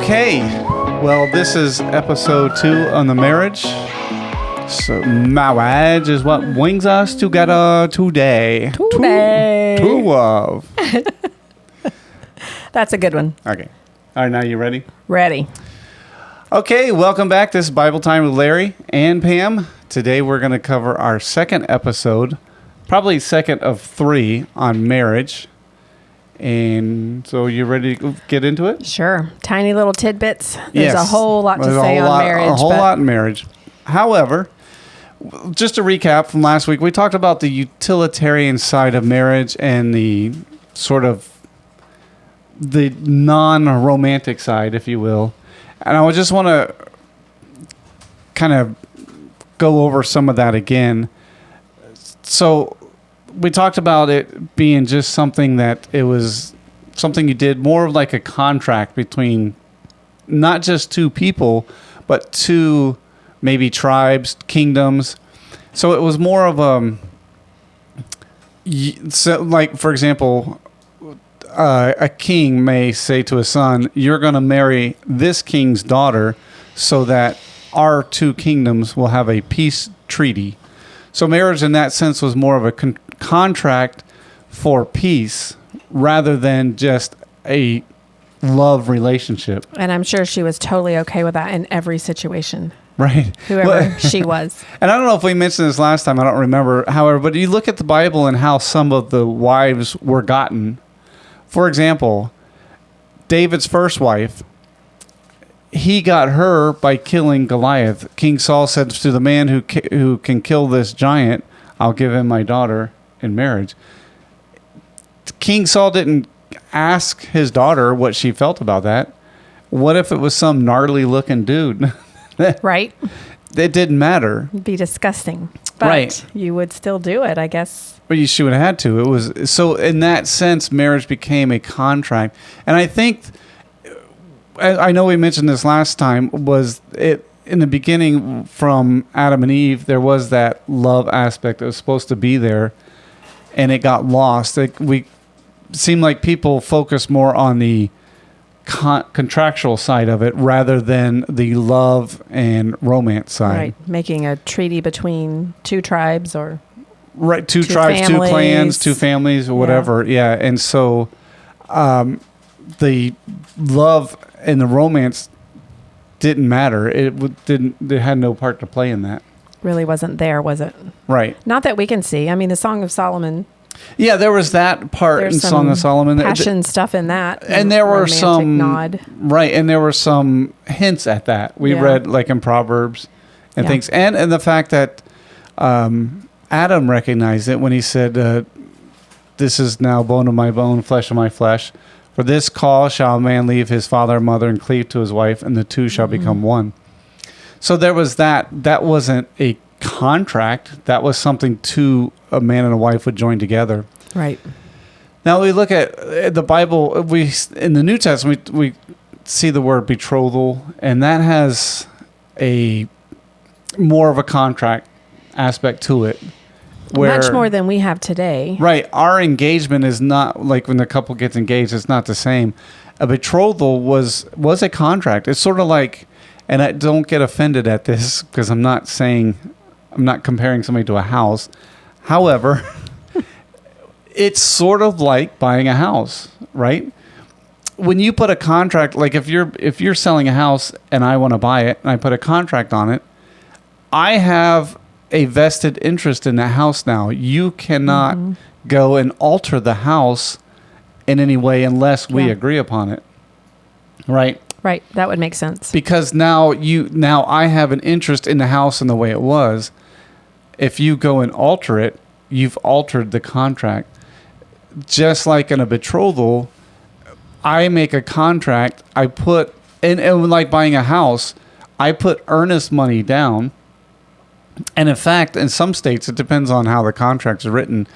Okay, well, this is episode 2 on the marriage. So, marriage is what brings us together today. Two of. That's a good one. Okay. All right, now you ready? Ready. Okay, welcome back. This is Bible Time with Larry and Pam. Today we're going to cover our second episode, probably second of 3 on marriage. And so you ready to get into it? Sure. Tiny little tidbits. There's Yes. a whole lot to There's say on marriage. A whole lot in marriage. However, just to recap from last week, we talked about the utilitarian side of marriage and the sort of the non-romantic side, if you will. And I would just want to kind of go over some of that again. So we talked about it being just something that it was something you did more of like a contract between not just two people, but two maybe tribes, kingdoms. So it was more of so like, for example, a king may say to a son, you're going to marry this king's daughter so that our two kingdoms will have a peace treaty. So marriage in that sense was more of a contract for peace rather than just a love relationship. And I'm sure she was totally okay with that in every situation. Right. Whoever she was. And I don't know if we mentioned this last time. I don't remember. However, but you look at the Bible and how some of the wives were gotten. For example, David's first wife, he got her by killing Goliath. King Saul said to the man who can kill this giant, I'll give him my daughter in marriage. King Saul didn't ask his daughter what she felt about that. What if it was some gnarly looking dude? Right. It didn't matter. It'd be disgusting. But Right. you would still do it, I guess. But she would have had to. It was so in that sense, marriage became a contract. And I think, I know we mentioned this last time, was it in the beginning from Adam and Eve, there was that love aspect that was supposed to be there, and it got lost. We seemed like people focus more on the contractual side of it rather than the love and romance side. Right. Making a treaty between two tribes or... Right, two tribes, families. 2 clans, 2 families, or whatever. Yeah, and so the love and the romance didn't matter. It had no part to play in that. Really wasn't there, was it? Right. Not that we can see. I mean, the Song of Solomon... Yeah, there was that part in Song of Solomon. Passion stuff in that. And there were some nod. Right, and there were some hints at that. We read like in Proverbs and things. And the fact that Adam recognized it when he said, this is now bone of my bone, flesh of my flesh. For this cause shall a man leave his father and mother and cleave to his wife, and the two shall become one. So there was that. That wasn't a contract. That was something a man and a wife would join together. Right. Now we look at the Bible. In the New Testament we see the word betrothal, and that has a more of a contract aspect to it. Much more than we have today. Right. Our engagement is not like when the couple gets engaged. It's not the same. A betrothal was a contract. It's sort of like, and I don't get offended at this because I'm not comparing somebody to a house. However, it's sort of like buying a house, right? When you put a contract, like if you're selling a house and I want to buy it and I put a contract on it, I have a vested interest in the house now. You cannot go and alter the house in any way unless we agree upon it. Right? Right. That would make sense. Because now I have an interest in the house and the way it was. If you go and alter it, you've altered the contract. Just like in a betrothal, I make a contract, I put, and like buying a house, I put earnest money down. And in fact, in some states, it depends on how the contract is written.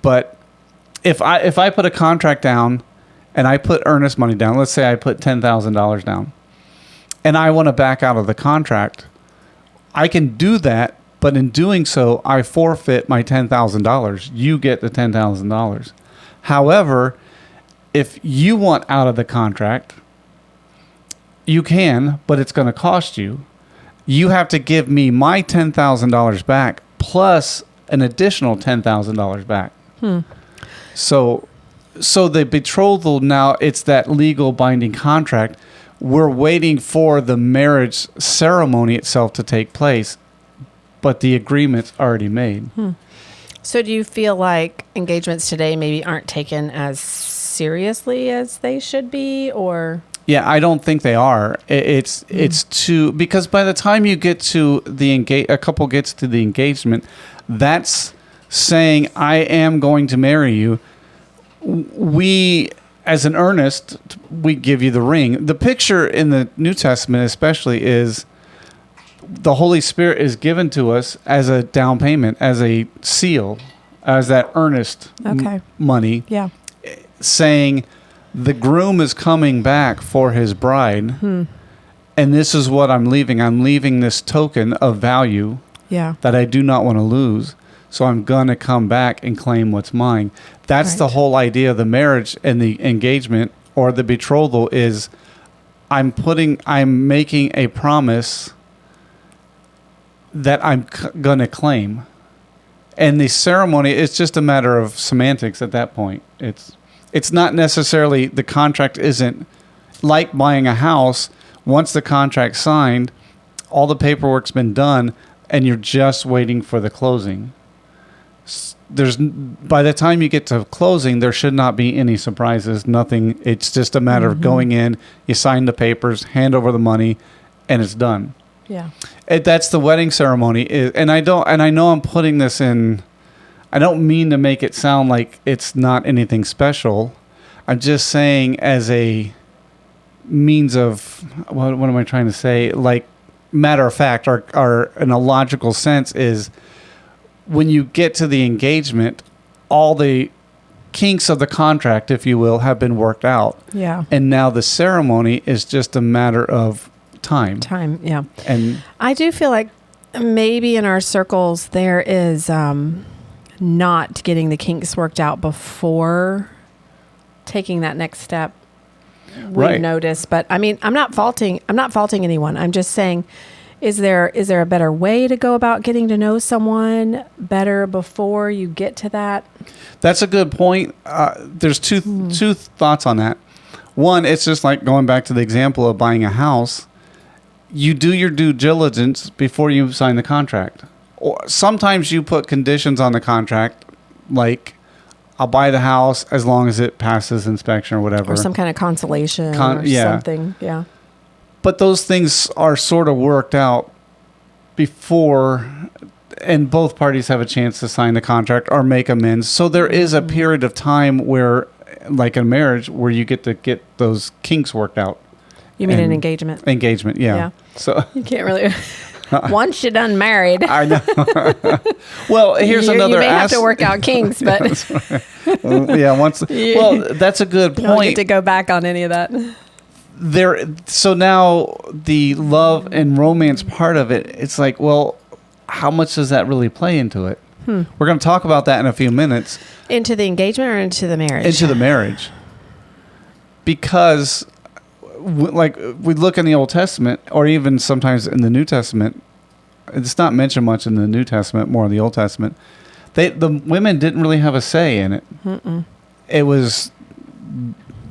But if I put a contract down and I put earnest money down, let's say I put $10,000 down, and I want to back out of the contract, I can do that. But in doing so, I forfeit my $10,000. You get the $10,000. However, if you want out of the contract, You can, but it's going to cost you. You have to give me my $10,000 back plus an additional $10,000 back. So the betrothal now, it's that legal binding contract. We're waiting for the marriage ceremony itself to take place, but the agreement's already made. So do you feel like engagements today maybe aren't taken as seriously as they should be, or? Yeah, I don't think they are. It's too, because by the time you get to a couple gets to the engagement, that's saying, I am going to marry you. We, as an earnest, we give you the ring. The picture in the New Testament especially is the Holy Spirit is given to us as a down payment, as a seal, as that earnest money. Yeah. Saying the groom is coming back for his bride, and this is what I'm leaving. I'm leaving this token of value that I do not want to lose. So I'm going to come back and claim what's mine. That's the whole idea of the marriage and the engagement or the betrothal is I'm making a promise that I'm going to claim. And the ceremony, it's just a matter of semantics at that point. It's not necessarily, the contract isn't like buying a house. Once the contract's signed, all the paperwork's been done, and you're just waiting for the closing. By the time you get to closing, there should not be any surprises, nothing. It's just a matter of going in, you sign the papers, hand over the money, and it's done. Yeah. That's the wedding ceremony. And I know I'm putting this in, I don't mean to make it sound like it's not anything special. I'm just saying as a means of, what am I trying to say? Like, matter of fact, or in a logical sense is when you get to the engagement, all the kinks of the contract, if you will, have been worked out. Yeah. And now the ceremony is just a matter of time. Yeah. And I do feel like maybe in our circles there is not getting the kinks worked out before taking that next step. We notice, but I mean, I'm not faulting anyone. I'm just saying, is there a better way to go about getting to know someone better before you get to that? That's a good point. There's two thoughts on that. One, it's just like going back to the example of buying a house. You do your due diligence before you sign the contract. Or sometimes you put conditions on the contract, like I'll buy the house as long as it passes inspection or whatever. Or some kind of consolation or something. Yeah. But those things are sort of worked out before, and both parties have a chance to sign the contract or make amends. So there is a period of time where, like in marriage, where you get to get those kinks worked out. You mean an engagement? Engagement, yeah. So you can't really... Once you're done married. I know. Well, here's another... You may have to work out kinks, but... Well, that's a good point. You don't get to go back on any of that. So now the love and romance part of it, it's like, well, how much does that really play into it? We're going to talk about that in a few minutes. Into the engagement or into the marriage? Into the marriage. Because, like, we look in the Old Testament, or even sometimes in the New Testament, it's not mentioned much in the New Testament, more in the Old Testament. The women didn't really have a say in it. It was...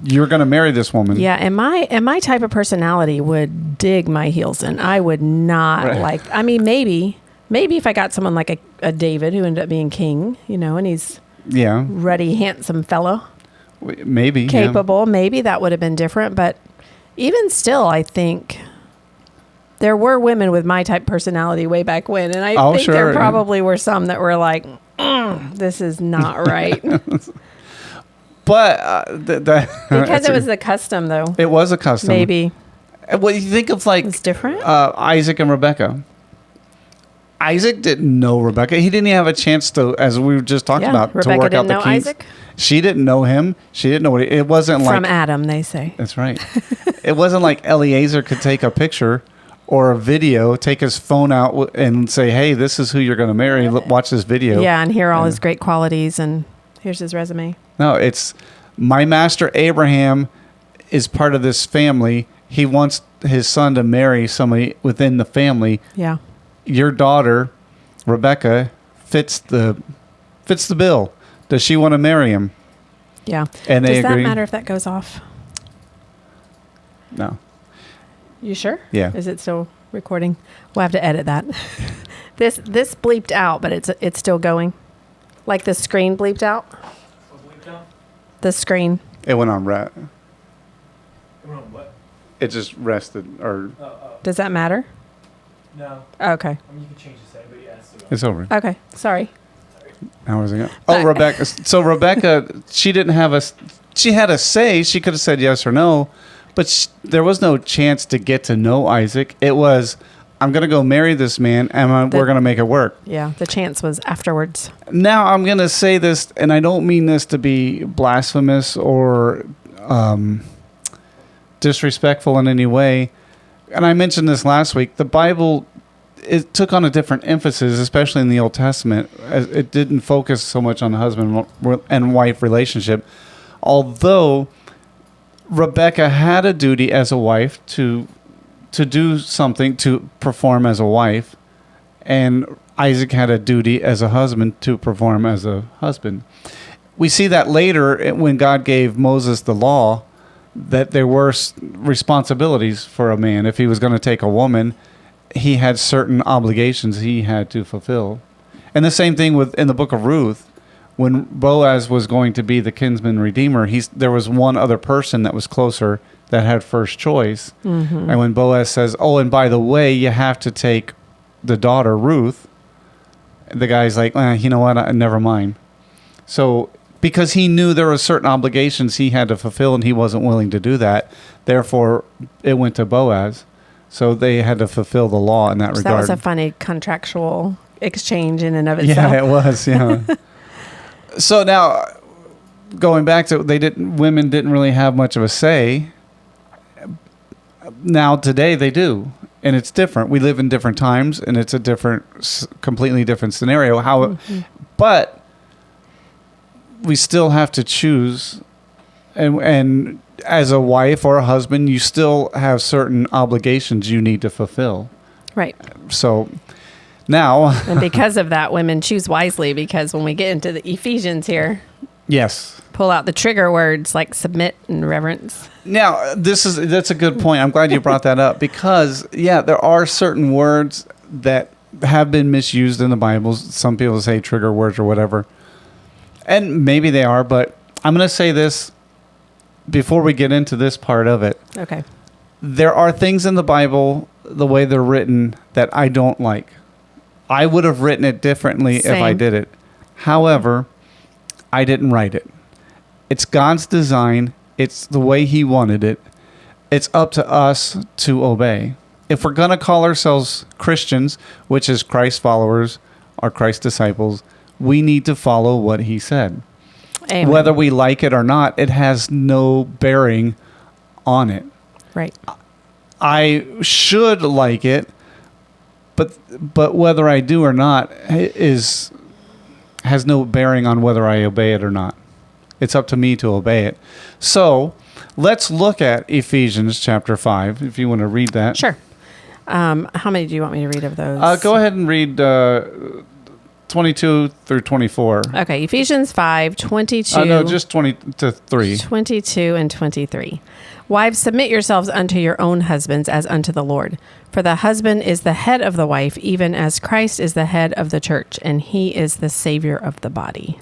You're going to marry this woman. Yeah, and my type of personality would dig my heels in. I would not like... I mean, maybe if I got someone like a David who ended up being king, and he's ruddy, handsome fellow. Maybe. Capable. Yeah. Maybe that would have been different. But even still, I think there were women with my type personality way back when. And I think there probably were some that were like, this is not right. But because it was a custom, though. It was a custom. Maybe. What you think of, like, it's different. Isaac and Rebecca. Isaac didn't know Rebecca. He didn't even have a chance to, as we just talked about, Rebecca to work out the kinks. Isaac? She didn't know him. She didn't know what it wasn't like from Adam. They say that's right. It wasn't like Eliezer could take a picture or a video, take his phone out and say, "Hey, this is who you're going to marry. Watch this video." Yeah, and hear all his great qualities, and here's his resume. No, it's my master Abraham is part of this family. He wants his son to marry somebody within the family. Yeah. Your daughter, Rebecca, fits the bill. Does she want to marry him? Yeah. And they Does that agree? matter if that goes off? No. You sure? Yeah. Is it still recording? We'll have to edit that. This bleeped out, but it's still going. Like the screen bleeped out. What bleeped out? The screen. It went on red. It went on what? It just rested, or Does that matter? No. Okay. I mean, you can change the setting, but yeah, it's still it's over. Okay. Sorry. How was it going? Oh, Rebecca. So Rebecca, she didn't have a. She had a say. She could have said yes or no, but there was no chance to get to know Isaac. It was, I'm going to go marry this man, and we're going to make it work. Yeah. The chance was afterwards. Now I'm going to say this, and I don't mean this to be blasphemous or disrespectful in any way. And I mentioned this last week. The Bible, it took on a different emphasis, especially in the Old Testament. It didn't focus so much on the husband and wife relationship. Although Rebecca had a duty as a wife to do something, to perform as a wife, and Isaac had a duty as a husband to perform as a husband. We see that later when God gave Moses the law, that there were responsibilities for a man. If he was going to take a woman, he had certain obligations he had to fulfill. And the same thing in the book of Ruth, when Boaz was going to be the kinsman redeemer, there was one other person that was closer that had first choice. Mm-hmm. And when Boaz says, oh, and by the way, you have to take the daughter, Ruth, the guy's like, you know what, never mind. So because he knew there were certain obligations he had to fulfill and he wasn't willing to do that, therefore it went to Boaz. So they had to fulfill the law in that regard. That was a funny contractual exchange in and of itself. Yeah, it was, yeah. So now, going back to, women didn't really have much of a say. Now today they do, and it's different. We live in different times, and it's a completely different scenario. But we still have to choose, and as a wife or a husband, you still have certain obligations you need to fulfill. Right. So now, and because of that, women choose wisely, because when we get into the Ephesians here, yes, pull out the trigger words like submit and reverence. Now, that's a good point. I'm glad you brought that up, because there are certain words that have been misused in the Bible. Some people say trigger words or whatever. And maybe they are, but I'm going to say this before we get into this part of it. Okay. There are things in the Bible, the way they're written, that I don't like. I would have written it differently if I did it. However, I didn't write it. It's God's design. It's the way he wanted it. It's up to us to obey. If we're going to call ourselves Christians, which is Christ followers or Christ disciples, we need to follow what he said. Amen. Whether we like it or not, it has no bearing on it. Right. I should like it, but whether I do or not has no bearing on whether I obey it or not. It's up to me to obey it. So let's look at Ephesians chapter 5, if you want to read that. Sure. How many do you want me to read of those? Go ahead and read 22 through 24. Okay, Ephesians 5, 22. No, just 20 to 3. 22 and 23. Wives, submit yourselves unto your own husbands as unto the Lord. For the husband is the head of the wife, even as Christ is the head of the church, and he is the Savior of the body.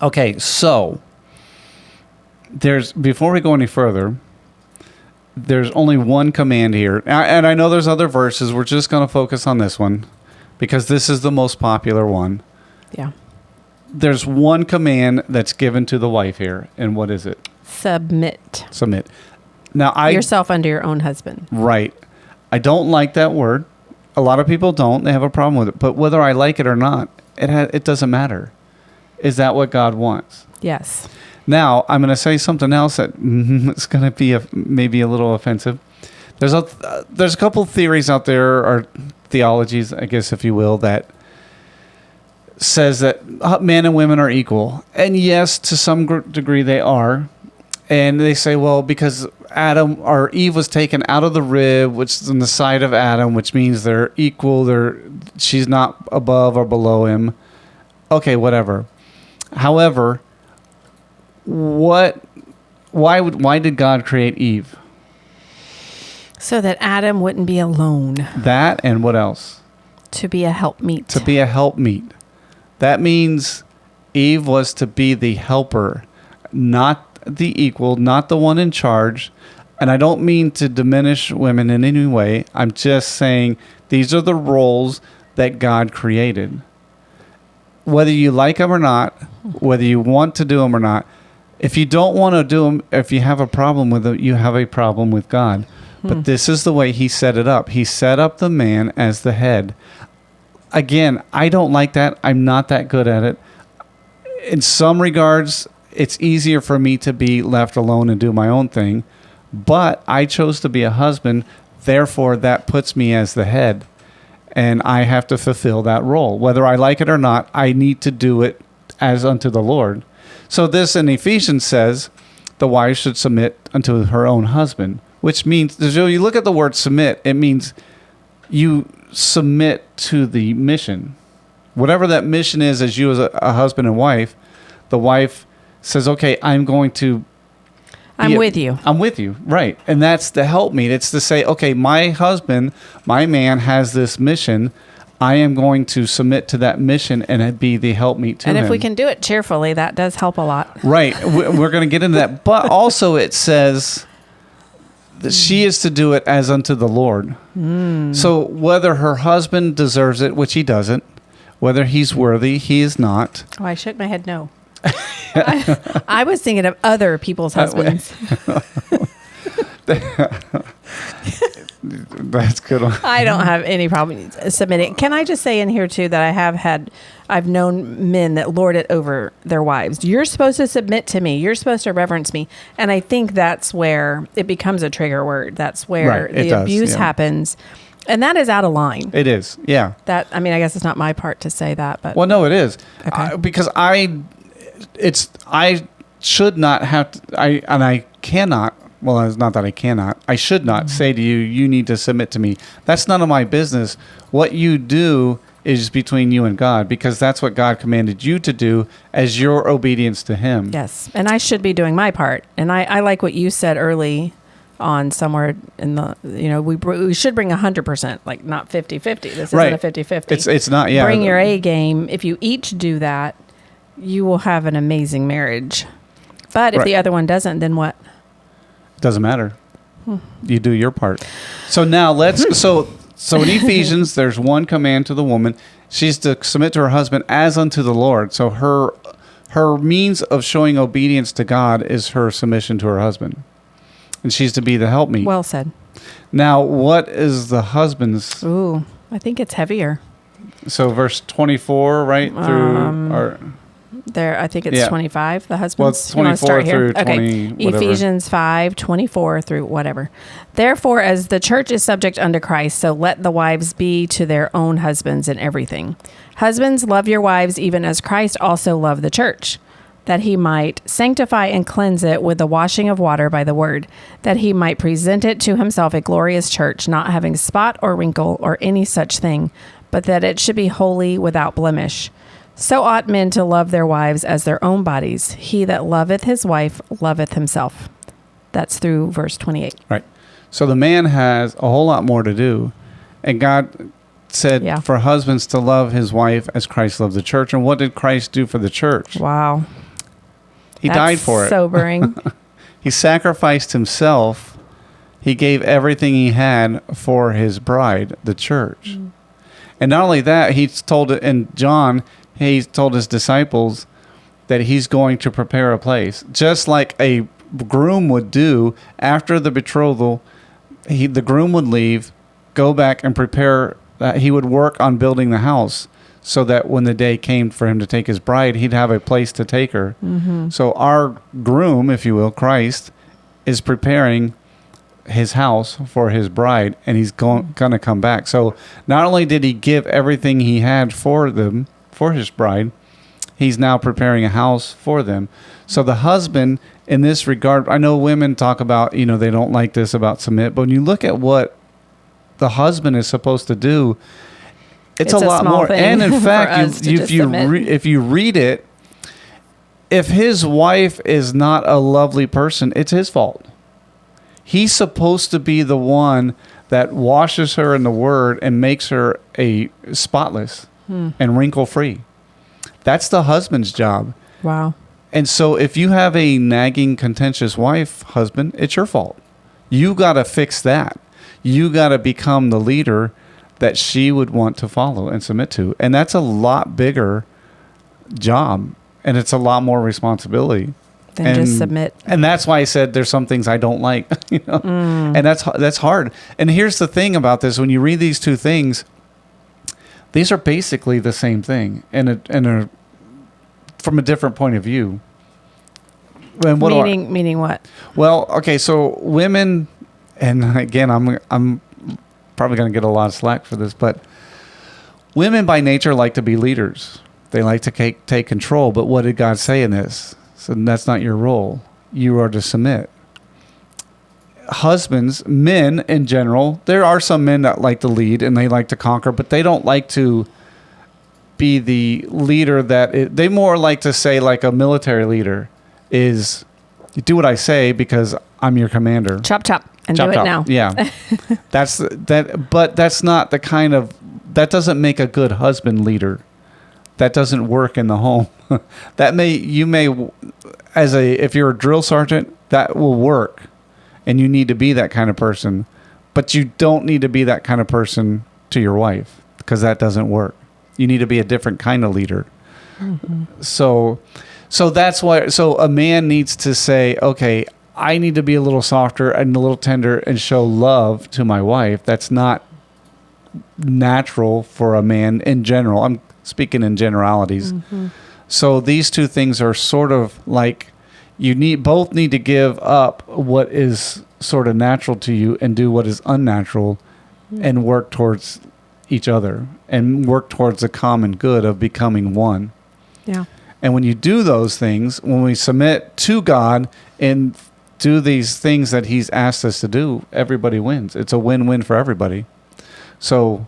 Okay, so before we go any further, there's only one command here. And I know there's other verses. We're just going to focus on this one because this is the most popular one. Yeah. There's one command that's given to the wife here. And what is it? Submit. Submit. Now, yourself unto your own husband. Right. I don't like that word. A lot of people don't. They have a problem with it. But whether I like it or not, it doesn't matter. Is that what God wants? Yes. Now, I'm going to say something else that is going to be maybe a little offensive. There's a couple theories out there, or theologies, I guess, if you will, that says that men and women are equal. And yes, to some degree they are. And they say, well, because Adam or Eve was taken out of the rib, which is on the side of Adam, which means they're equal. She's not above or below him. Okay, whatever. However, why did God create Eve? So that Adam wouldn't be alone. That and what else? To be a helpmeet. To be a helpmeet. That means Eve was to be the helper, not the equal, not the one in charge. And I don't mean to diminish women in any way. I'm just saying these are the roles that God created. Whether you like them or not, whether you want to do them or not, if you don't want to do them, if you have a problem with them, you have a problem with God. But this is the way he set it up. He set up the man as the head. Again, I don't like that. I'm not that good at it. In some regards, it's easier for me to be left alone and do my own thing. But I chose to be a husband. Therefore, that puts me as the head. And I have to fulfill that role. Whether I like it or not, I need to do it as unto the Lord. So this in Ephesians says, the wife should submit unto her own husband, which means, so you look at the word submit, it means you submit to the mission. Whatever that mission is, as you as a husband and wife, the wife says, okay, I'm going to... I'm with you. I'm with you, right. And that's the helpmeet. It's to say, okay, my husband, my man has this mission. I am going to submit to that mission and be the helpmeet to him. And if we can do it cheerfully, that does help a lot. Right. We're going to get into that. But also it says that she is to do it as unto the Lord. So whether her husband deserves it, which he doesn't, whether he's worthy, he is not. Oh, I shook my head no. I was thinking of other people's husbands. That's good. I don't have any problem submitting. Can I just say in here too that I've known men that lord it over their wives. You're supposed to submit to me. You're supposed to reverence me. And I think that's where it becomes a trigger word. That's where the abuse happens. And that is out of line. It is. Yeah. I guess it's not my part to say that, but. Well, no, it is. Okay. Because I should not have to, I cannot. Well, it's not that I cannot. I should not say to you, you need to submit to me. That's none of my business. What you do is between you and God, because that's what God commanded you to do as your obedience to him. Yes. And I should be doing my part. And I like what you said early on somewhere in the, we should bring 100%, like not 50-50. This isn't a 50-50. It's not, yeah. Bring your A game. If you each do that, you will have an amazing marriage. But if the other one doesn't, then what? Doesn't matter. You do your part. So now so in Ephesians, there's one command to the woman. She's to submit to her husband as unto the Lord. So her means of showing obedience to God is her submission to her husband. And she's to be the helpmeet. Well said. Now, what is the husband's? Ooh, I think it's heavier. So verse 24, right? There, I think it's 25, the husband's. Well, it's 24 through 20, okay. whatever. Ephesians 5, 24 through whatever. Therefore, as the church is subject unto Christ, so let the wives be to their own husbands in everything. Husbands, love your wives even as Christ also loved the church, that he might sanctify and cleanse it with the washing of water by the word, that he might present it to himself a glorious church, not having spot or wrinkle or any such thing, but that it should be holy without blemish. So ought men to love their wives as their own bodies. He that loveth his wife loveth himself. That's through verse 28. Right. So the man has a whole lot more to do. And God said for husbands to love his wife as Christ loved the church. And what did Christ do for the church? Wow. He died for it. Sobering. He sacrificed himself. He gave everything he had for his bride, the church. And not only that, he's told it in John, he told his disciples that he's going to prepare a place. Just like a groom would do after the betrothal, the groom would leave, go back and prepare. He would work on building the house so that when the day came for him to take his bride, he'd have a place to take her. So our groom, if you will, Christ, is preparing his house for his bride, and he's going to come back. So not only did he give everything he had for them, for his bride, he's now preparing a house for them. So the husband in this regard, I know women talk about, they don't like this about submit, but when you look at what the husband is supposed to do, it's a lot small more. thing And in for fact, us to just submit. if you read it, if his wife is not a lovely person, it's his fault. He's supposed to be the one that washes her in the word and makes her a spotless and wrinkle free. That's the husband's job. Wow. And so if you have a nagging, contentious wife, husband, it's your fault. You got to fix that. You got to become the leader that she would want to follow and submit to. And that's a lot bigger job, and it's a lot more responsibility. Then just submit. And that's why I said there's some things I don't like, and that's hard. And here's the thing about this: when you read these two things, these are basically the same thing, and from a different point of view. And Meaning what? Well, okay, so women, and again, I'm probably going to get a lot of slack for this, but women by nature like to be leaders. They like to take control. But what did God say in this? So that's not your role. You are to submit. Husbands, men in general, there are some men that like to lead and they like to conquer, but they don't like to be the leader they more like to say, like a military leader is, you do what I say because I'm your commander. Chop, chop, and Chop, do it chop. now. Yeah. But that's not the kind of, that doesn't make a good husband leader. That doesn't work in the home. If you're a drill sergeant, that will work. And you need to be that kind of person. But you don't need to be that kind of person to your wife, because that doesn't work. You need to be a different kind of leader. Mm-hmm. So that's why, so a man needs to say, okay, I need to be a little softer and a little tender and show love to my wife. That's not natural for a man in general. I'm speaking in generalities. Mm-hmm. So these two things are sort of like, both need to give up what is sort of natural to you and do what is unnatural, and work towards each other and work towards the common good of becoming one. Yeah. And when you do those things, when we submit to God and do these things that he's asked us to do, everybody wins. It's a win-win for everybody. So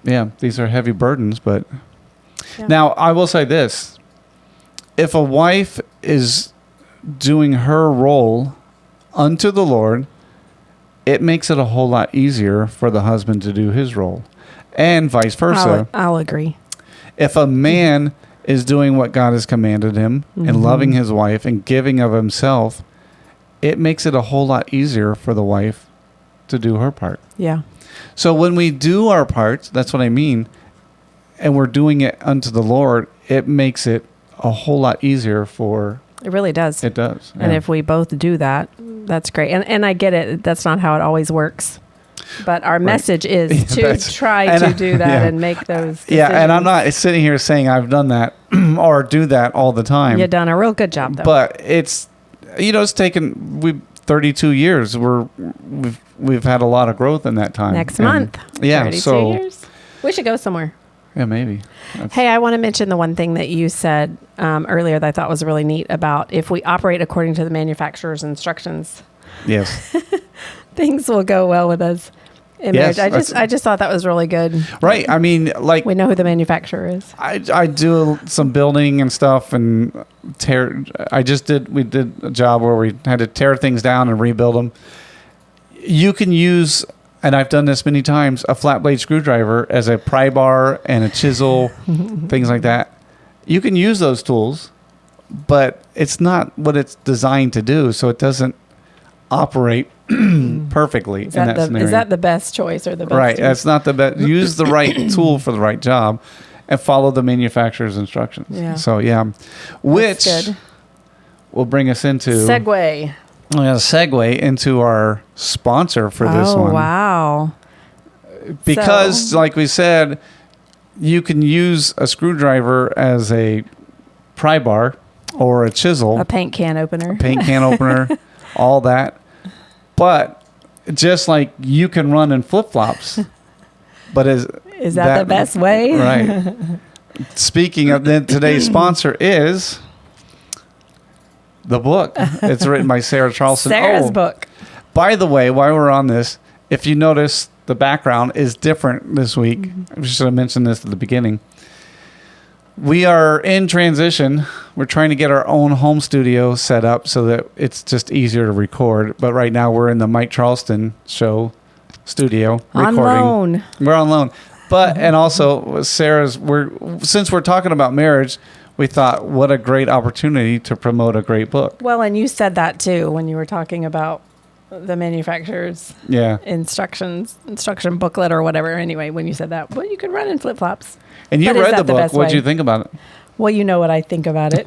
yeah, these are heavy burdens, but now I will say this. If a wife is doing her role unto the Lord, it makes it a whole lot easier for the husband to do his role, and vice versa. I'll agree. If a man is doing what God has commanded him and loving his wife and giving of himself, it makes it a whole lot easier for the wife to do her part. Yeah. So when we do our parts, that's what I mean, and we're doing it unto the Lord, it makes it a whole lot easier for... It really does. It does. And if we both do that, that's great. And I get it. That's not how it always works. But our message is to try to do that and make those decisions. Yeah, and I'm not sitting here saying I've done that or do that all the time. You've done a real good job, though. But it's, it's taken 32 years. We've had a lot of growth in that time. Next month. Yeah, 32 years. We should go somewhere. Yeah, maybe. Hey, I want to mention the one thing that you said earlier that I thought was really neat about if we operate according to the manufacturer's instructions. Yes. Things will go well with us in marriage. I just thought that was really good. Right. I mean, like, we know who the manufacturer is. I do some building and stuff, and we did a job where we had to tear things down and rebuild them. You can use, and I've done this many times, a flat blade screwdriver as a pry bar and a chisel, things like that. You can use those tools, but it's not what it's designed to do, so it doesn't operate perfectly in that scenario. Is that the best choice or the best? Right, tool? that's not the best. Use the right tool for the right job and follow the manufacturer's instructions. Yeah. So, which will bring us into... Segue. I'm going to segue into our sponsor for this one. Oh, wow. Because, like we said, you can use a screwdriver as a pry bar or a chisel. A paint can opener. All that. But just like you can run in flip-flops. But is that the best way? Right. Speaking of today's sponsor is The book. It's written by Sarah Charleston. Sarah's book. By the way, while we're on this, if you notice, the background is different this week. Mm-hmm. I should have mentioned this at the beginning. We are in transition. We're trying to get our own home studio set up so that it's just easier to record. But right now we're in the Mike Charleston show studio recording. On loan. We're on loan. But and also since we're talking about marriage, we thought what a great opportunity to promote a great book. Well, and you said that too when you were talking about the manufacturer's instruction booklet or whatever. Anyway, when you said that, well, you could run in flip flops. And you read the book. What did you think about it? Well, you know what I think about it.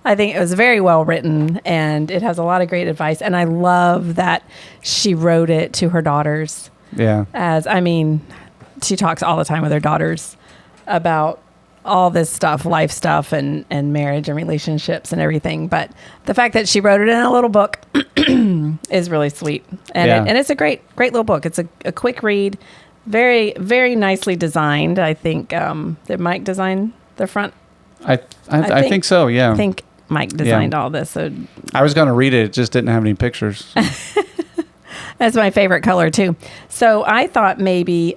I think it was very well written, and it has a lot of great advice. And I love that she wrote it to her daughters. Yeah. She talks all the time with her daughters about all this stuff, life stuff, and marriage and relationships and everything. But the fact that she wrote it in a little book is really sweet. And it's a great little book. It's a quick read. Very, very nicely designed. I think did Mike design the front? I think so, yeah. I think Mike designed all this. So I was going to read it. It just didn't have any pictures. That's my favorite color, too. So I thought maybe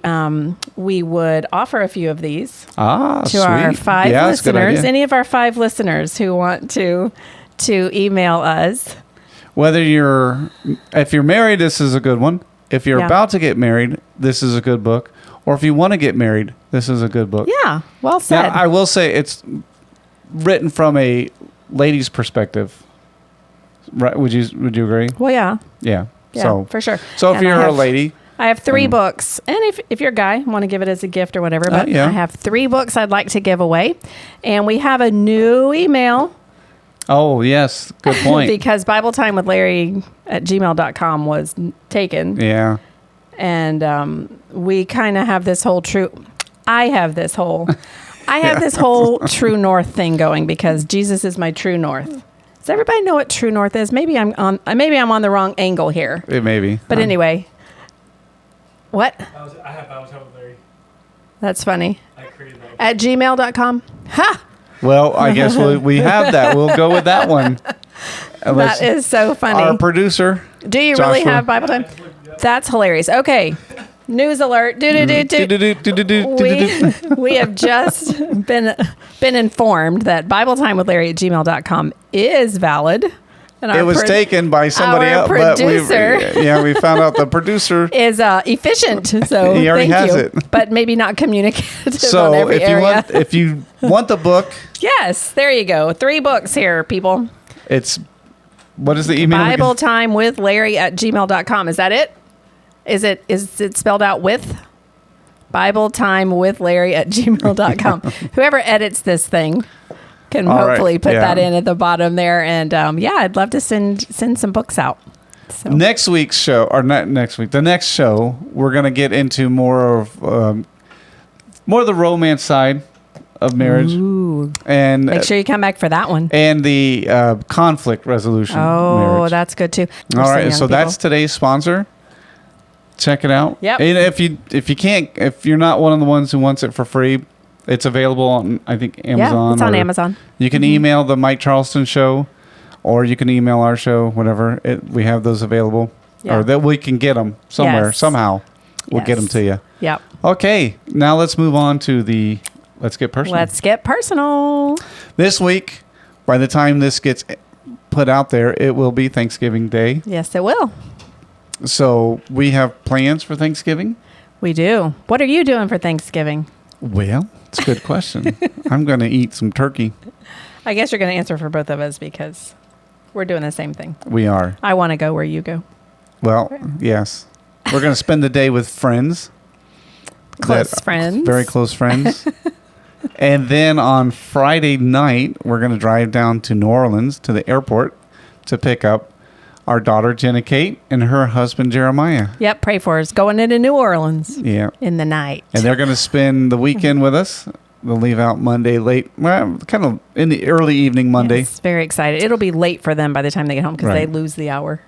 we would offer a few of these to our 5 listeners. Any of our 5 listeners who want to email us. If you're married, this is a good one. If you're about to get married, this is a good book. Or if you want to get married, this is a good book. Yeah, well said. Now, I will say it's written from a lady's perspective. Right? Would you agree? Well, yeah. Yeah. Yeah, So for sure. So if you're a lady, I have 3 books, and if you're a guy, want to give it as a gift or whatever. But I have 3 books I'd like to give away, and we have a new email. Oh yes, good point. Because bibletimewithlarry@gmail.com was taken. Yeah. And we kind of have this whole I have this whole true north thing going because Jesus is my true north. Does everybody know what true north is? Maybe I'm on the wrong angle here. It may be. But anyway, what? I have bibletimewithlarry. That's funny. I created that. At gmail.com. Ha! Well, I guess we have that. We'll go with that one. That is so funny. Our producer. Do you Joshua. really have Bible time? That's hilarious. Okay. News alert. We have just been informed that bibletimewithlarry@gmail.com is valid. And it was taken by somebody else. Producer But we found out the producer is efficient. So he already has it. But maybe not communicative so on every area. if you want the book. Yes, there you go. 3 books here, people. What is the email? bibletimewithlarry@gmail.com. Is that it? Is it spelled out with? bibletimewithlarry@gmail.com. Whoever edits this thing can hopefully put that in at the bottom there. And I'd love to send some books out. So. The next show, we're going to get into more of the romance side of marriage. Ooh. And make sure you come back for that one. And the conflict resolution. Oh, marriage. That's good too. All right, so that's today's sponsor. Check it out. Yep. And if you're not one of the ones who wants it for free, it's available on, I think, Amazon. Yeah, it's on Amazon. You can email the Mike Charleston show, or you can email our show, whatever. We have those available. Yeah. Or that we can get them somewhere, somehow. We'll get them to you. Yep. Okay, now let's move on to Let's Get Personal. Let's get personal. This week, by the time this gets put out there, it will be Thanksgiving Day. Yes, it will. So we have plans for Thanksgiving? We do. What are you doing for Thanksgiving? Well, it's a good question. I'm going to eat some turkey. I guess you're going to answer for both of us because we're doing the same thing. We are. I want to go where you go. Well, yes. We're going to spend the day with friends. Close friends. Very close friends. And then on Friday night, we're going to drive down to New Orleans to the airport to pick up our daughter, Jenna Kate, and her husband, Jeremiah. Yep, pray for us. Going into New Orleans. Yeah. In the night. And they're going to spend the weekend with us. They'll leave out Monday late, well, kind of in the early evening Monday. Yes, very excited. It'll be late for them by the time they get home because they lose the hour.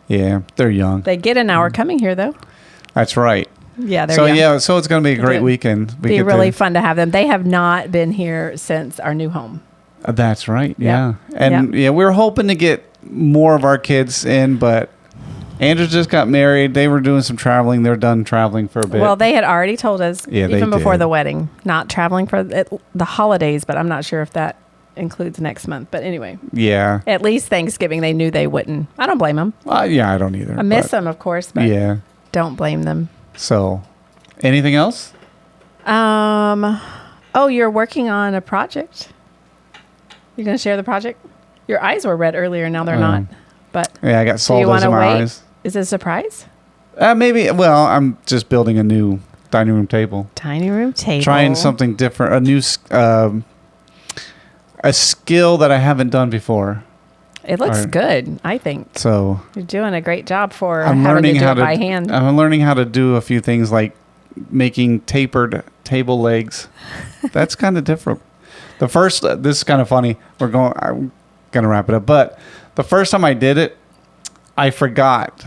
Yeah, they're young. They get an hour coming here, though. That's right. Yeah, they're young. So it's going to be a great weekend. Be really fun to have them. They have not been here since our new home. That's right. Yep. Yeah. And yeah, we were hoping to get more of our kids in, but Andrew just got married. They were doing some traveling. They're done traveling for a bit. Well, they had already told us, Yeah, they even before did. the wedding, not traveling for the holidays, but I'm not sure if that includes next month. But anyway, Yeah. at least Thanksgiving, they knew they wouldn't. I don't blame them. Yeah, I don't either. I miss but- them, of course, but Yeah. don't blame them. So, anything else? Oh, you're working on a project? You're going to share the project? Your eyes were red earlier, now they're not. But Yeah, I got do you salt want in to my wait? eyes. Is it a surprise? Maybe. Well, I'm just building a new dining room table. Tiny room table. Trying something different. A skill that I haven't done before. It looks Alright. good, I think. So You're doing a great job for I'm having to learning do how it to by hand. I'm learning how to do a few things like making tapered table legs. That's kind of different. The first, this is kind of funny. I'm gonna wrap it up. But the first time I did it, I forgot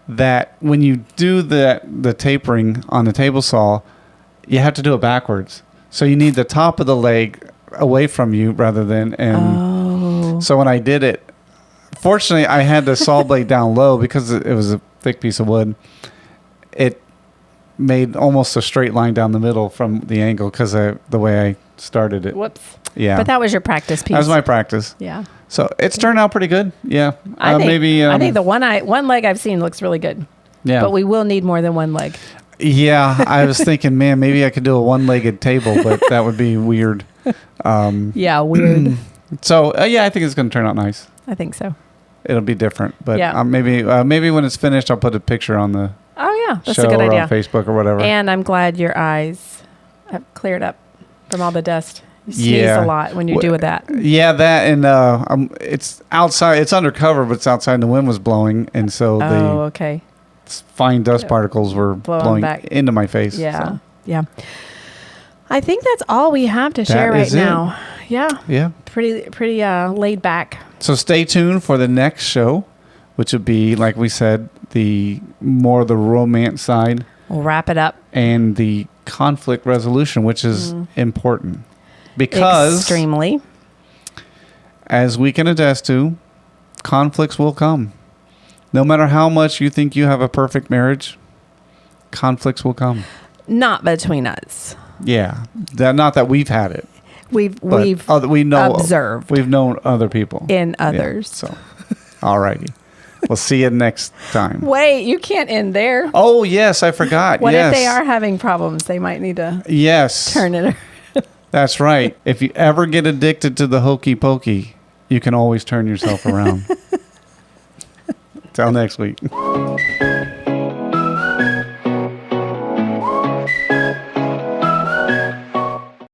that when you do the tapering on the table saw, you have to do it backwards. So you need the top of the leg away from you rather than Oh. So when I did it, fortunately I had the saw blade down low because it was a thick piece of wood. It made almost a straight line down the middle from the angle because the way I started it. Whoops. Yeah. But that was your practice piece. That was my practice. Yeah. So it's turned out pretty good. Yeah. I think, maybe. I think the one leg I've seen looks really good. Yeah. But we will need more than one leg. Yeah. I was thinking, man, maybe I could do a one-legged table, but that would be weird. Yeah, weird. So yeah, I think it's going to turn out nice. I think so. It'll be different, but Yeah. maybe when it's finished, I'll put a picture on the Oh, yeah. That's show a good or idea. on Facebook or whatever. And I'm glad your eyes have cleared up from all the dust. You sneeze Yeah. a lot when you do that. Yeah, that and it's outside. It's undercover, but it's outside. And the wind was blowing, and so Oh, the okay. fine dust particles were blowing back. into my face. Yeah. so. Yeah. I think that's all we have to share That right is it. now. Yeah. Yeah. Pretty laid back. So stay tuned for the next show, which would be, like we said, the romance side We'll wrap it up. and the conflict resolution, which is important because, Extremely. as we can attest to, conflicts will come. No matter how much you think you have a perfect marriage, conflicts will come. Not between us. Yeah, not that we've had it. We've But we know observed We've known other people in Yeah, others. so, all righty. We'll see you next time. Wait, you can't end there. Oh yes, I forgot. What yes. if they are having problems? They might need to Yes, turn it. that's right. If you ever get addicted to the hokey pokey, you can always turn yourself around. Till next week.